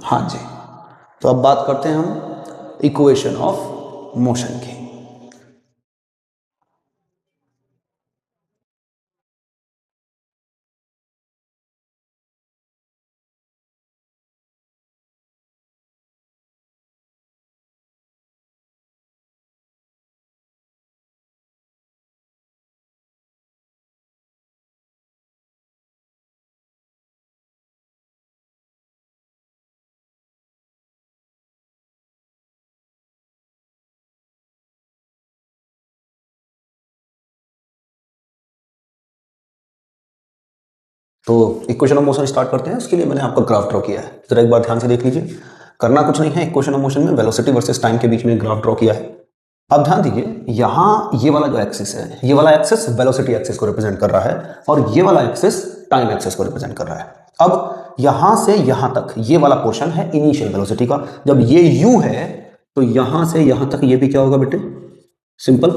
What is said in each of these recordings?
हाँ जी, तो अब बात करते हैं हम इक्वेशन ऑफ मोशन की। तो इक्वेशन ऑफ मोशन स्टार्ट करते हैं। उसके लिए मैंने आपका ग्राफ ड्रॉ किया है, जरा एक बार ध्यान से देख लीजिए। करना कुछ नहीं है, इक्वेशन ऑफ मोशन में वेलोसिटी वर्सेस टाइम के बीच में ग्राफ ड्रॉ किया है। अब ध्यान दीजिए, यहाँ ये वाला जो एक्सिस है, ये वाला एक्सिस वेलोसिटी एक्सिस को रिप्रेजेंट कर रहा है और ये वाला एक्सिस टाइम एक्सिस को रिप्रेजेंट कर रहा है। अब यहां से यहां तक ये वाला पोर्शन है इनिशियल वेलोसिटी का। जब ये u है तो यहां से यहां तक ये भी क्या होगा बेटे, सिंपल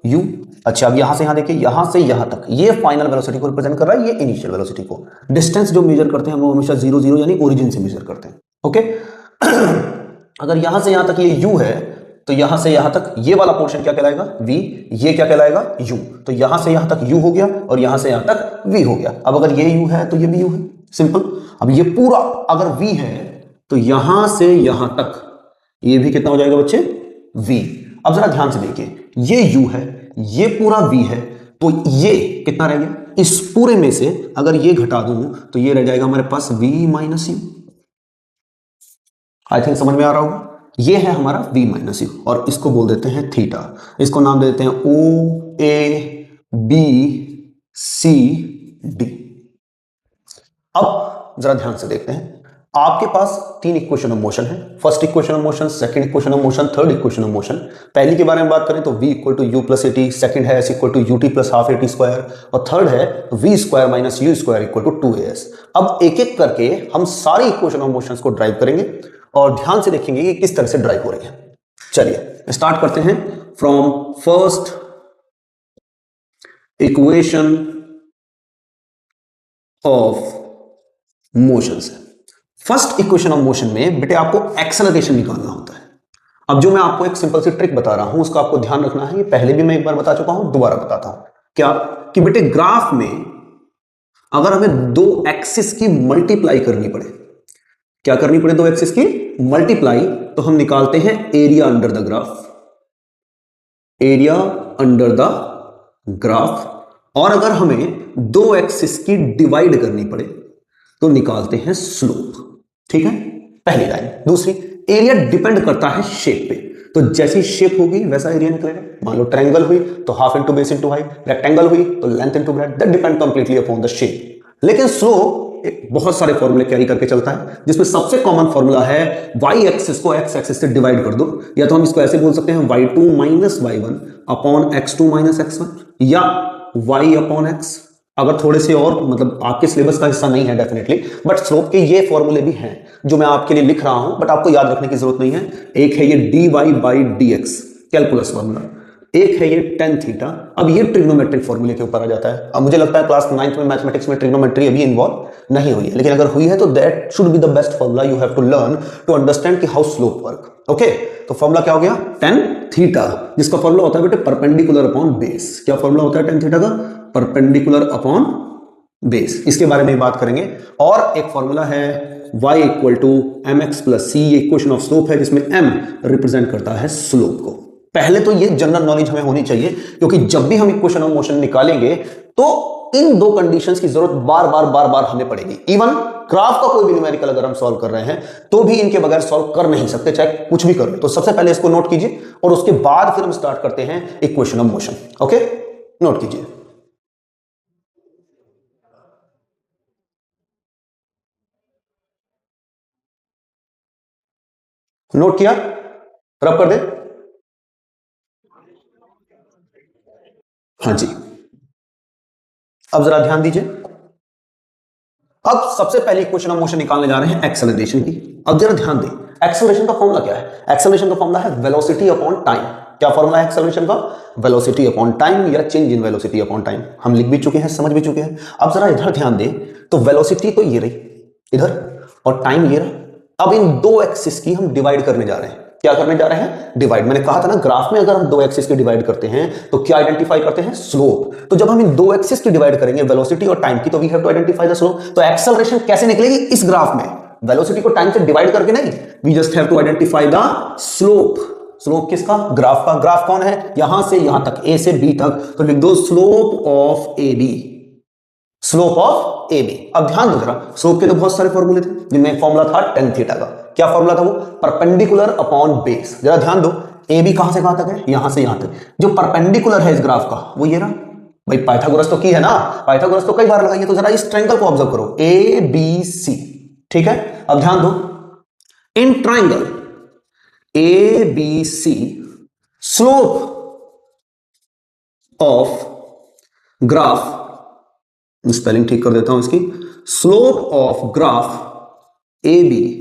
u। अच्छा, अब यहां से यहां देखिए, यहां से यहां तक ये फाइनल वेलोसिटी को रिप्रेजेंट कर रहा है, ये इनिशियल वेलोसिटी को। डिस्टेंस जो मेजर करते हैं वो हमेशा 0 0 यानी ओरिजिन से मेजर करते हैं। ओके अगर यहां से यहां तक ये u है तो यहां से यहां तक ये वाला पोर्शन क्या कहलाएगा, v। ये क्या कहलाएगा, u। तो यहां से यहां तक u हो गया और यहां से यहां तक v हो गया। अब अगर ये u है तो ये भी u है, सिंपल। अब ये पूरा अगर v है तो यहां से यहां तक ये भी कितना हो जाएगा बच्चे, v। अब जरा ध्यान से देखिए, ये u है, ये पूरा v है, तो ये कितना रह गया, इस पूरे में से अगर ये घटा दूं तो ये रह जाएगा हमारे पास v minus you. I think समझ में आ रहा होगा। ये है हमारा v माइनस यू और इसको बोल देते हैं थीटा। इसको नाम दे देते हैं ओ ए बी सी डी। अब जरा ध्यान से देखते हैं, आपके पास तीन इक्वेशन ऑफ मोशन है। First equation of motion, second equation of motion, third equation of motion. पहली के बारे में बात करें तो v equal to U plus A T, second है s equal to U T plus half A T square और थर्ड है v square minus you square equal to 2as। अब एक एक करके हम सारी इक्वेशन ऑफ मोशन को ड्राइव करेंगे और ध्यान से देखेंगे कि किस तरह से ड्राइव हो रही है। चलिए स्टार्ट करते हैं from first equation of motion से। फर्स्ट इक्वेशन ऑफ मोशन में बेटे आपको एक्सेलरेशन निकालना होता है। अब जो मैं आपको एक सिंपल सी ट्रिक बता रहा हूं उसका आपको ध्यान रखना है। ये पहले भी मैं एक बार बता चुका हूं, दोबारा बताता हूं। क्या कि बेटे ग्राफ में अगर हमें दो एक्सिस की मल्टीप्लाई करनी पड़े, क्या करनी पड़े, दो एक्सिस की मल्टीप्लाई, तो हम निकालते हैं area under the graph, area under the graph. और अगर हमें दो एक्सिस की डिवाइड करनी पड़े तो निकालते हैं स्लोप। ठीक है, पहली लाइन। दूसरी, एरिया डिपेंड करता है शेप पे, तो जैसी शेप होगी वैसा एरिया निकलेगा। मान लो ट्रायंगल हुई तो half into base into height, rectangle हुई तो length into breadth, that depend completely upon the shape. लेकिन स्लोप एक बहुत सारे फॉर्मूले कैरी करके चलता है, जिसमें सबसे कॉमन फॉर्मूला है वाई एक्सिस को एक्स एक्सिस से डिवाइड कर दो, या तो हम इसको ऐसे बोल सकते हैं y2 minus y1 upon x2 minus x1, या y अपॉन x। अगर थोड़े से और मतलब आपके सिलेबस का हिस्सा नहीं है डेफिनेटली, बट स्लोप के ये फॉर्मूले भी हैं जो मैं आपके लिए लिख रहा हूं, बट आपको याद रखने की जरूरत नहीं है। एक है ये dy by dx calculus formula, एक है ये tan थीटा। अब ये ट्रिग्नोमेट्रिक फॉर्मूले के ऊपर आ जाता है। अब मुझे लगता है क्लास 9th में मैथमेटिक्स में ट्रिग्नोमेट्री अभी इन्वॉल्व नहीं हुई है, लेकिन अगर हुई है तो that should be the best formula you have to learn to understand कि हाउ स्लोप वर्क। ओके, तो फॉर्मूला क्या हो गया, tan थीटा, जिसका फॉर्मूला होता है बेटे परपेंडिकुलर अपॉन बेस। क्या फॉर्मूला होता है tan थीटा का, परपेंडिकुलर अपॉन बेस। इसके बारे में बात करेंगे। और एक फॉर्मूला है y equal to M X plus C, ये इक्वेशन ऑफ स्लोप है जिसमें m रिप्रेजेंट करता है स्लोप को। पहले तो ये जनरल नॉलेज हमें होनी चाहिए, क्योंकि जब भी हम इक्वेशन ऑफ मोशन निकालेंगे तो इन दो कंडीशंस की जरूरत बार बार हमें पड़ेगी। इवन ग्राफ का कोई भी न्यूमेरिकल अगर हम सॉल्व कर रहे हैं तो भी इनके बगैर सॉल्व कर नहीं सकते, चाहे कुछ भी कर ले। तो सबसे पहले इसको नोट कीजिए और उसके बाद फिर हम स्टार्ट करते हैं equation of motion. Okay, note कीजिए। नोट किया, रब कर दे। हाँ जी, अब जरा ध्यान दीजिए। अब सबसे पहले इक्वेशन ऑफ मोशन निकालने जा रहे हैं एक्सेलरेशन की। अब जरा ध्यान दें, एक्सेलरेशन का फॉर्मूला क्या है, एक्सेलरेशन का फॉर्मूला है वेलोसिटी अपॉन टाइम। क्या फॉर्मूला है एक्सेलरेशन का, वेलोसिटी अपॉन टाइम या change in velocity upon time. हम लिख भी चुके हैं, समझ भी चुके हैं। अब जरा इधर ध्यान दें, तो वेलोसिटी तो ये रही इधर और टाइम ये रहा। अब इन दो एक्सिस की हम डिवाइड करने जा रहे हैं। क्या करने जा रहे हैं? डिवाइड। मैंने कहा था ना ग्राफ में अगर हम दो एक्सिस की डिवाइड करते हैं तो क्या आइडेंटिफाई करते हैं? स्लोप। तो जब हम इन दो एक्सिस की डिवाइड करेंगे वेलोसिटी और टाइम की, तो we have to identify the slope. तो एक्सेलरेशन कैसे निकलेगी इस ग्राफ में? वेलोसिटी को टाइम से डिवाइड करके नहीं, we just have to identify the slope. Slope किसका? ग्राफ का। ग्राफ कौन है? यहां से यहां तक, ए से बी तक, तो लिख दो slope of A B. Slope of A B. अब ध्यान दो जरा, स्लोप के तो बहुत सारे फॉर्मूले थे, जिनमें फॉर्मूला था tan थीटा का। क्या फॉर्मूला था वो? Perpendicular upon base. जरा ध्यान दो, ए बी कहां से कहां तक है? यहां से यहां तक। जो परपेंडिकुलर है इस ग्राफ का वो ये रहा। भाई पाइथागोरस तो की है ना, पाइथागोरस तो कई बार लगाई है। तो जरा इस ट्रायंगल को ऑब्जर्व करो, ए बी सी, ठीक है। अब ध्यान दो, in triangle A B C slope of graph, spelling ठीक कर देता हूं इसकी, slope of graph A B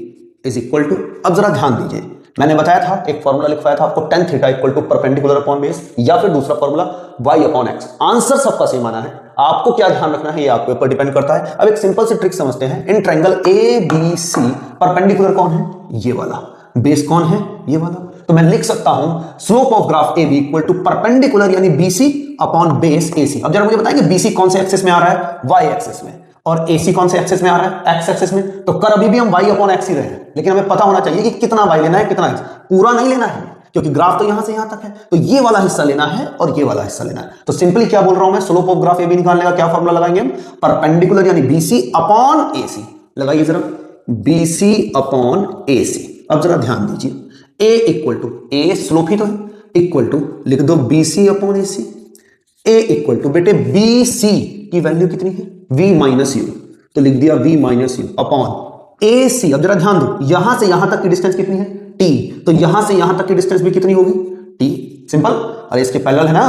is equal to, अब जरा ध्यान दीजिए, मैंने बताया था एक फॉर्मूला लिखवाया था आपको, tan theta equal to perpendicular upon base, या फिर दूसरा formula y upon x। Answer सबका सेम आना है, आपको क्या ध्यान रखना है ये आपके ऊपर डिपेंड करता है। अब एक सिंपल सी ट्रिक समझते हैं। In triangle A B C perpendicular कौन है? ये वाला। बेस कौन है? ये वाला। तो मैं लिख सकता हूं slope of graph A B equal to perpendicular यानी बीसी अपॉन बेस एसी। अब जरा मुझे बताएंगे बीसी कौन से एक्सिस में आ रहा है? वाई एक्सिस में। और एसी कौन से एक्सिस में आ रहा है? एक्स एक्सिस में। तो कर अभी भी हम वाई अपॉन एक्स ही रहे हैं, लेकिन हमें पता होना चाहिए कि कितना वाई लेना है कितना एक्स। पूरा नहीं लेना है क्योंकि ग्राफ तो यहां से यहां तक है, तो ये वाला हिस्सा लेना है और ये वाला हिस्सा लेना है। तो सिंपली क्या बोल रहा हूं मैं, slope of graph A B निकालने का क्या फॉर्मूला लगाएंगे हम? परपेंडिकुलर यानी बीसी अपॉन एसी। लगाइए जरा, बीसी अपॉन एसी। अब जरा ध्यान दीजिए, A equal to, A slope ही तो है, इक्वल टू लिख दो BC upon AC. A equal to बेटे बीसी की वैल्यू कितनी है? v माइनस यू, तो लिख दिया v minus U upon AC. अब जरा ध्यान दो, यहां से यहां तक की डिस्टेंस कितनी है? t। तो यहां से यहां तक की डिस्टेंस भी कितनी होगी? t। सिंपल। अरे इसके पैरेलल है ना।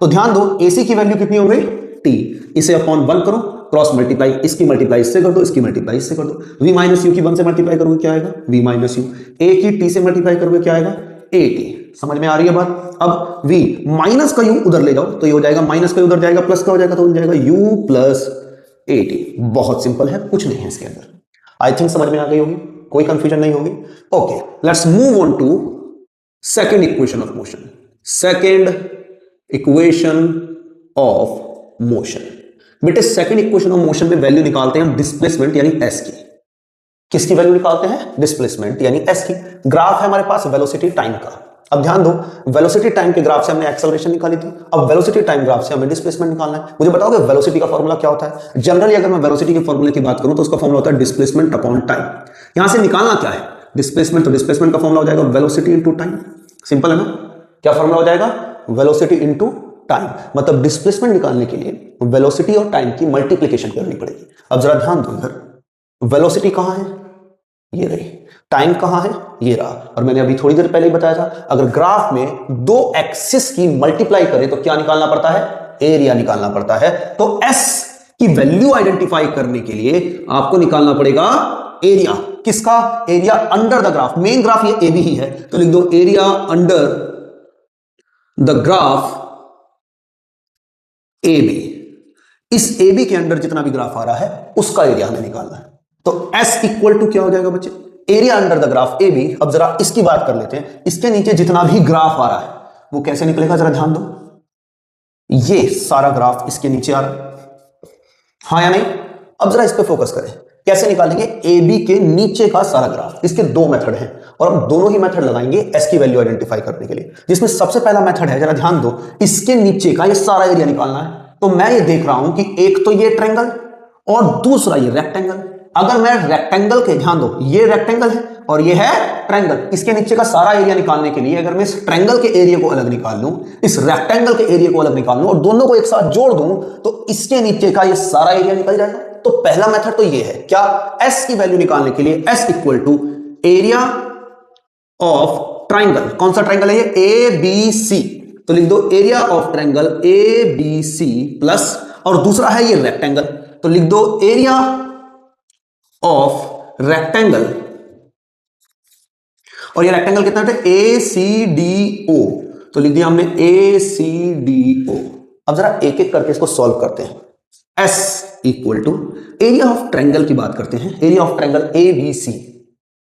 तो ध्यान दो, ac की वैल्यू कितनी हो गई? t। इसे अपॉन 1 करो, क्रॉस मल्टीप्लाई, इसकी मल्टीप्लाई इससे कर दो, इसकी मल्टीप्लाई इससे कर दो। v माइनस यू की 1 से मल्टीप्लाई करोगे क्या आएगा? v minus you. a की t से मल्टीप्लाई करोगे क्या आएगा? at। समझ में आ रही है बात? अब v माइनस का u उधर ले जाओ तो ये हो जाएगा, माइनस का उधर जाएगा, प्लस का हो जाएगा तो हो जाएगा u प्लस 80। बहुत सिंपल है, कुछ नहीं है इसके अंदर। आई थिंक समझ में आ गई होगी, कोई कंफ्यूजन नहीं होगी। Okay, let's move on to second equation of motion. Second equation of motion. बेटे सेकेंड इक्वेशन ऑफ मोशन में वैल्यू निकालते हैं हम डिस्प्लेसमेंट यानी एस की। किसकी वैल्यू निकालते हैं? डिस्प्लेसमेंट यानी एस की। ग्राफ है हमारे पास वेलोसिटी टाइम का। अब ध्यान दो, वेलोसिटी टाइम के ग्राफ से हमने एक्सेलरेशन निकाली थी, अब वेलोसिटी टाइम ग्राफ से हमें डिस्प्लेसमेंट निकालना है। मुझे बताओगे वेलोसिटी का फॉर्मूला क्या होता है? जनरली अगर मैं वेलोसिटी के फॉर्मूले की बात करूं तो उसका फॉर्मूला होता है डिस्प्लेसमेंट अपॉन टाइम। यहां से निकालना क्या है? डिस्प्लेसमेंट। तो डिस्प्लेसमेंट का फॉर्मूला हो जाएगा वेलोसिटी इंटू टाइम। सिंपल है ना? क्या फॉर्मूला हो जाएगा? Velocity into time. मतलब डिस्प्लेसमेंट निकालने के लिए वेलोसिटी और टाइम की मल्टीप्लीकेशन करनी पड़ेगी। अब जरा ध्यान दो, इधर वेलोसिटी कहां है? ये रही। टाइम कहां है? ये रहा। और मैंने अभी थोड़ी देर पहले ही बताया था, अगर ग्राफ में दो एक्सिस की मल्टीप्लाई करें तो क्या निकालना पड़ता है? एरिया निकालना पड़ता है। तो एस की वैल्यू आइडेंटिफाई करने के लिए आपको निकालना पड़ेगा एरिया। किसका? Area under the graph. Main graph ये ए बी ही है, तो लिख दो area under the graph A B. इस ए बी के अंडर जितना भी ग्राफ आ रहा है उसका एरिया हमें निकालना है। तो एस इक्वल टू क्या हो जाएगा बच्चे? Area under the graph A B. अब जरा इसकी बात कर लेते हैं, इसके नीचे जितना भी ग्राफ आ रहा है वो कैसे निकलेगा? जरा ध्यान दो, ये सारा ग्राफ इसके नीचे आ रहा है, हाँ या नहीं? अब जरा इस पे फोकस करें, कैसे निकालेंगे ए बी के नीचे का सारा ग्राफ? इसके दो मेथड हैं और हम दोनों ही मेथड लगाएंगे एस की वैल्यू आइडेंटिफाई करने के लिए। जिसमें सबसे पहला मेथड है, जरा ध्यान दो, इसके नीचे का ये सारा एरिया निकालना है। तो मैं ये देख रहा हूं कि एक तो ये ट्रायंगल और दूसरा ये रेक्टेंगल। अगर मैं रेक्टेंगल के, ध्यान दो, ये रेक्टेंगल है और ये है ट्रायंगल, इसके नीचे का सारा एरिया निकालने के लिए अगर मैं इस ट्रायंगल के एरिया को अलग निकाल लूं, इस रेक्टेंगल के एरिया को अलग निकाल लूं और दोनों को एक साथ जोड़ दूं तो इसके नीचे का ये सारा एरिया निकल जाएगा। तो पहला मेथड तो ये है, क्या? एस की वैल्यू निकालने के लिए S equal to area of triangle. कौन सा ट्रायंगल है ये? A B C. तो लिख दो area of triangle A B C plus, और दूसरा है ये रेक्टेंगल, तो लिख दो एरिया ऑफ रेक्टेंगल। और ये रेक्टेंगल कितना है? ए सी डी ओ। तो लिख दिया हमने ए सी डी ओ। अब जरा एक एक करके इसको सॉल्व करते हैं। S equal to area of triangle की बात करते हैं, area of triangle A B C.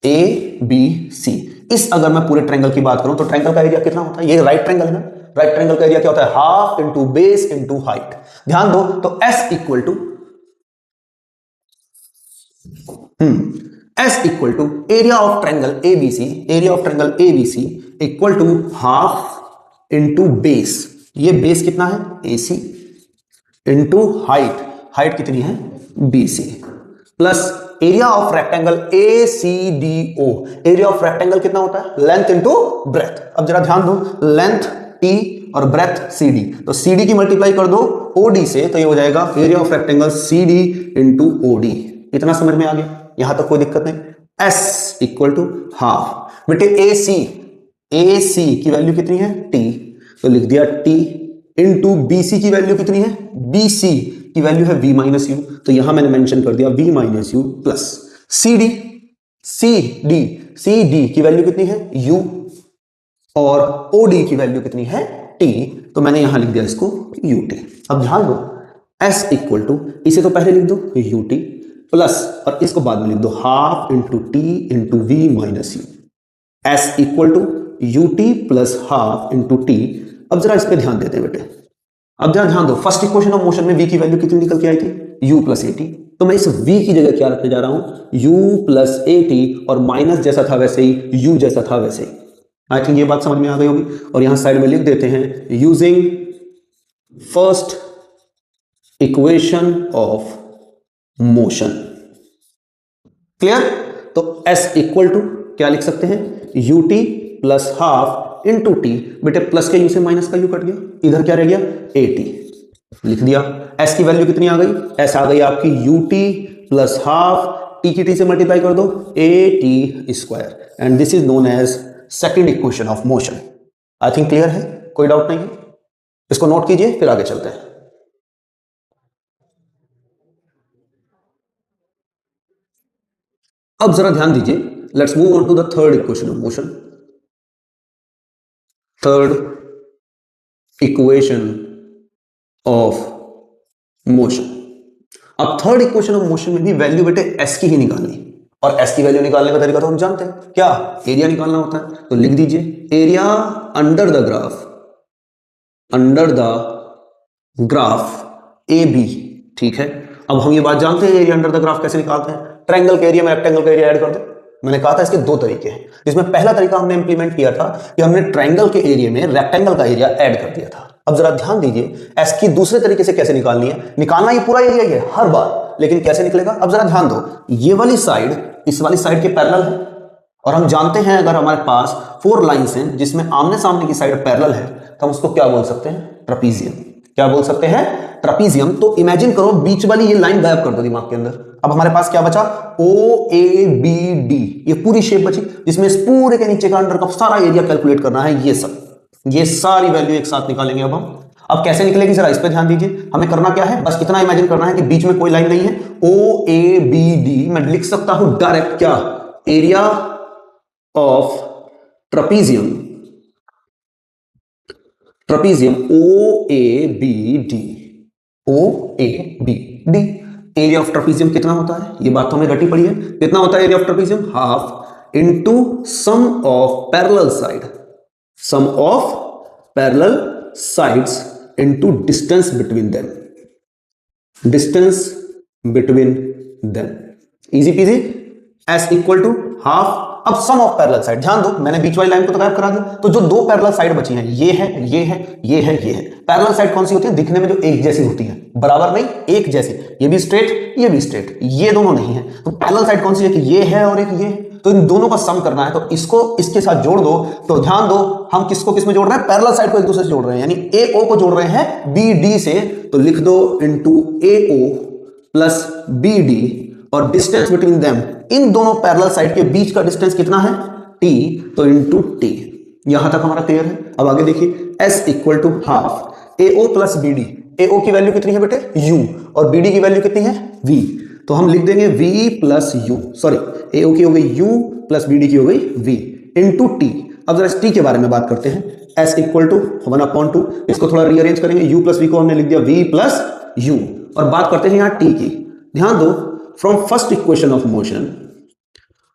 A B C. इस अगर मैं पूरे ट्रायंगल की बात करूं तो ट्रायंगल का एरिया कितना होता है? ये राइट ट्रायंगल है ना, राइट ट्रायंगल का एरिया क्या होता है? Half into base into height. ध्यान दो तो S equal to area of triangle ABC, area of triangle ABC equal to half into base, ये बेस कितना है? एसी इंटू हाइट, हाइट कितनी है? BC, plus area of rectangle ACDO। Area of rectangle कितना होता है? Length into breadth. अब जरा ध्यान दो, लेंथ T और ब्रेथ CD, तो CD की मल्टीप्लाई कर दो OD से, तो ये हो जाएगा area of rectangle CD into OD। इतना समझ में आ गया? यहां तक कोई दिक्कत नहीं। S इक्वल टू हाफ, बेटे AC की वैल्यू कितनी है? T, तो लिख दिया T इंटू BC की वैल्यू कितनी है? BC की वैल्यू है V माइनस यू, तो यहां मैंने मेंशन कर दिया V minus you, plus CD की वैल्यू कितनी है? U, और OD की वैल्यू कितनी है? T, तो मैंने यहां लिख दिया इसको UT। अब ध्यान दो, S इक्वल टू, इसे तो पहले लिख दो UT प्लस, और इसको बाद में लिख दो half into T into V minus U. S equal to UT plus half into T। अब जरा इस पे ध्यान देते हैं बेटे, अब जरा ध्यान दो, फर्स्ट इक्वेशन ऑफ मोशन में V की वैल्यू कितनी निकल के आई थी? U प्लस AT, तो मैं इस V की जगह क्या रखने जा रहा हूं? U प्लस AT, और माइनस जैसा था वैसे ही, U जैसा था वैसे ही। आई थिंक ये बात समझ में आ गई होगी। और यहां साइड में लिख देते हैं using first equation of motion. Clear? तो S इक्वल टू क्या लिख सकते हैं? UT plus half into T, बेटे प्लस के U से माइनस का U कट गया, इधर क्या रह गया? AT, लिख दिया। S की वैल्यू कितनी आ गई? S आ गई आपकी UT प्लस हाफ, T की T से मल्टीप्लाई कर दो, AT square, and this is known as second equation of motion. I think clear है, कोई डाउट नहीं है? इसको नोट कीजिए, फिर आगे चलते हैं। अब जरा ध्यान दीजिए, let's move on to the third equation of motion. Third equation of motion. अब थर्ड इक्वेशन ऑफ मोशन में भी वैल्यू बेटे S की ही निकालनी, और S की वैल्यू निकालने का तरीका तो हम जानते हैं, क्या? एरिया निकालना होता है। तो लिख दीजिए area under the graph AB, ठीक है। अब हम ये बात जानते हैं एरिया अंडर द ग्राफ कैसे निकालते हैं? ट्रायंगल के एरिया में रेक्टेंगल का एरिया ऐड कर दो। मैंने कहा था इसके दो तरीके हैं, जिसमें पहला तरीका हमने इंप्लीमेंट किया था कि हमने ट्रायंगल के एरिया में रेक्टेंगल का एरिया ऐड कर दिया था। अब जरा ध्यान दीजिए S की दूसरे तरीके से कैसे निकालनी है। निकालना ये पूरा एरिया ही है हर बार, लेकिन कैसे निकलेगा? अब जरा ध्यान दो, ये वाली साइड इस वाली साइड के पैरेलल है, और हम जानते हैं अगर हमारे पास 4 लाइंस हैं जिसमें आमने सामने की साइड पैरेलल है, तो हम उसको क्या बोल सकते हैं? ट्रापीजियम। क्या बोल सकते हैं? ट्रापीजियम। तो इमेजिन करो, बीच वाली ये लाइन गायब कर दो दिमाग के अंदर। अब हमारे पास क्या बचा? OABD, ये पूरी शेप बची, जिसमें इस पूरे के नीचे का अंडर का सारा एरिया कैलकुलेट करना है। ये सब, ये सारी वैल्यू एक साथ निकालेंगे अब हम। अब कैसे निकलेगी जरा इस पे ध्यान दीजिए। हमें करना क्या है? बस इतना इमेजिन करना है कि बीच में कोई लाइन नहीं है। OABD मैं लिख सकता हूं डायरेक्ट क्या? Area of trapezium, OABD। Area of trapezium कितना होता है? ये बात तो हमें रटी पड़ी है। कितना होता है area of trapezium? Half into sum of parallel sides into distance between them. Easy peasy. S equal to half. अब सम ऑफ पैरेलल साइड, ध्यान दो मैंने बीच वाली लाइन को तो गायब करा दिया, तो जो दो पैरेलल साइड बची हैं, ये है, ये है, ये है, ये है। पैरेलल साइड कौन सी होती है? दिखने में जो एक जैसी होती है, बराबर नहीं, एक जैसी। ये भी स्ट्रेट, ये भी स्ट्रेट, ये दोनों नहीं है। तो पैरेलल साइड कौन सी है? कि ये है और एक ये है। तो इन दोनों का सम करना है, तो इसको इसके साथ जोड़ दो। तो ध्यान दो, हम किसको किस में जोड़ रहे हैं? पैरेलल साइड को एक दूसरे से जोड़ रहे हैं, यानी AO को जोड़ रहे हैं BD से। तो लिख दो इंटू AO प्लस BD, और डिस्टेंस बिटवीन देम, इन दोनों पैरेलल साइड के बीच का डिस्टेंस कितना है? T, तो इंटू T। यहां तक हमारा क्लियर है। अब आगे देखिए, S equal to half AO plus BD। AO की वैल्यू कितनी है बेटे? U, और BD की वैल्यू कितनी है? V। तो हम लिख देंगे V plus U, sorry AO की हो गई U प्लस BD की हो गई V इंटू T। अब जरा T के बारे में बात करते हैं। S इक्वल टू 1/2, इसको थोड़ा रीअरेंज करेंगे। U प्लस V को हमने लिख दिया V प्लस U, और बात करते हैं यहां T की। ध्यान दो, from first equation of motion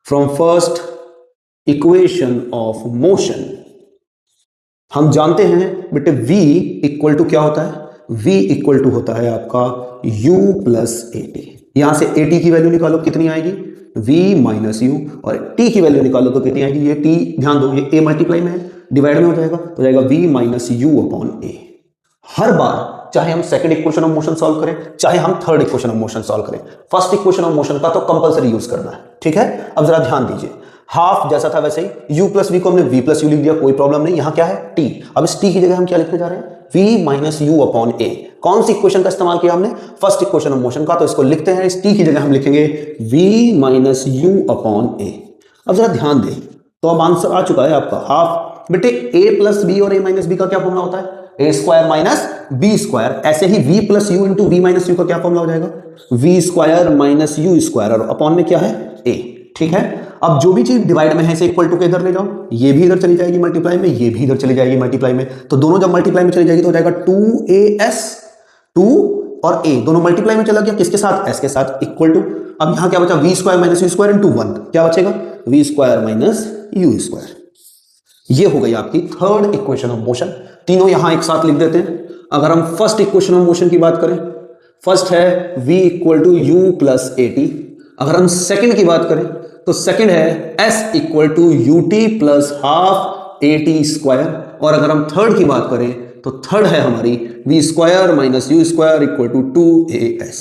from first equation of motion हम जानते हैं बेटे v इक्वल टू क्या होता है, v इक्वल टू होता है आपका u प्लस at। यहां से at की वैल्यू निकालो कितनी आएगी, v माइनस यू, और t की वैल्यू निकालो तो कितनी आएगी, ये t ध्यान दो ये a मल्टीप्लाई में है, डिवाइड में हो जाएगा तो जाएगा v minus U upon a। हर बार चाहे हम second equation of motion solve करें चाहे हम third equation of motion solve करें, फर्स्ट इक्वेशन ऑफ मोशन का तो कंपलसरी यूज करना है, ठीक है। अब जरा ध्यान दीजिए, हाफ जैसा था वैसे ही u प्लस वी को हमने v प्लस यू लिख दिया, कोई प्रॉब्लम नहीं। यहां क्या है t, अब इस t की जगह हम क्या लिखने जा रहे हैं, v minus U upon a। कौन सी इक्वेशन का इस्तेमाल किया हमने, फर्स्ट इक्वेशन ऑफ मोशन का, तो इसको लिखते हैं, इस t की जगह हम लिखेंगे v minus U upon a। अब जरा ध्यान दें, तो अब आंसर आ चुका है आपका हाफ। बेटे a प्लस बी और a माइनस बी का क्या फॉर्मूला होता है, A square minus B square. ऐसे ही v plus U into V minus U का क्या फॉर्मूला हो जाएगा, v square minus you square, और अपॉन में क्या है a, ठीक है। अब जो भी चीज डिवाइड में है इसे इक्वल टू के इधर ले जाओ, ये भी इधर चली जाएगी मल्टीप्लाई में, ये भी इधर चली जाएगी मल्टीप्लाई में, तो दोनों जब मल्टीप्लाई में चली जाएगी तो हो जाएगा 2as, 2 और a दोनों मल्टीप्लाई में चला गया, किसके साथ, s के साथ, इक्वल टू। अब यहां क्या बचा, v square minus you square into 1, क्या बचेगा, v square minus you square. ये हो गई आपकी थर्ड इक्वेशन ऑफ मोशन। तीनों यहां एक साथ लिख देते हैं। अगर हम फर्स्ट इक्वेशन ऑफ मोशन की बात करें, फर्स्ट है v equal to U plus at। अगर हम सेकंड की बात करें तो सेकंड है s equal to U T plus half at square, और अगर हम थर्ड की बात करें तो थर्ड है हमारी v square minus you square equal to 2as।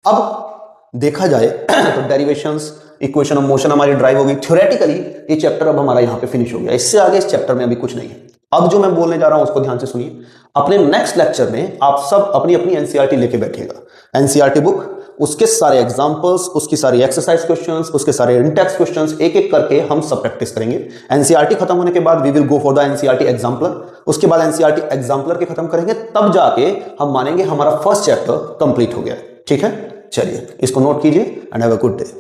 अब देखा जाए तो डेरिवेशंस इक्वेशन ऑफ मोशन हमारी ड्राइव होगी। थ्योरेटिकली ये चैप्टर अब हमारा यहां पे फिनिश हो गया, इससे आगे इस चैप्टर में अभी कुछ नहीं है। अब जो मैं बोलने जा रहा हूं उसको ध्यान से सुनिए। अपने नेक्स्ट लेक्चर में आप सब अपनी अपनी एनसीईआरटी लेके बैठिएगा। एनसीईआरटी बुक, उसके सारे एग्जांपल्स, उसकी सारी एक्सरसाइज क्वेश्चंस, उसके सारे इंटेक्स्ट क्वेश्चंस एक एक करके हम सब प्रैक्टिस करेंगे। एनसीईआरटी खत्म होने के बाद we will go for the NCERT exemplar. उसके बाद एनसीईआरटी एग्जाम्पलर के खत्म करेंगे, तब जाके हम मानेंगे हमारा फर्स्ट चैप्टर कंप्लीट हो गया। ठीक है, चलिए इसको नोट कीजिए and have a good day.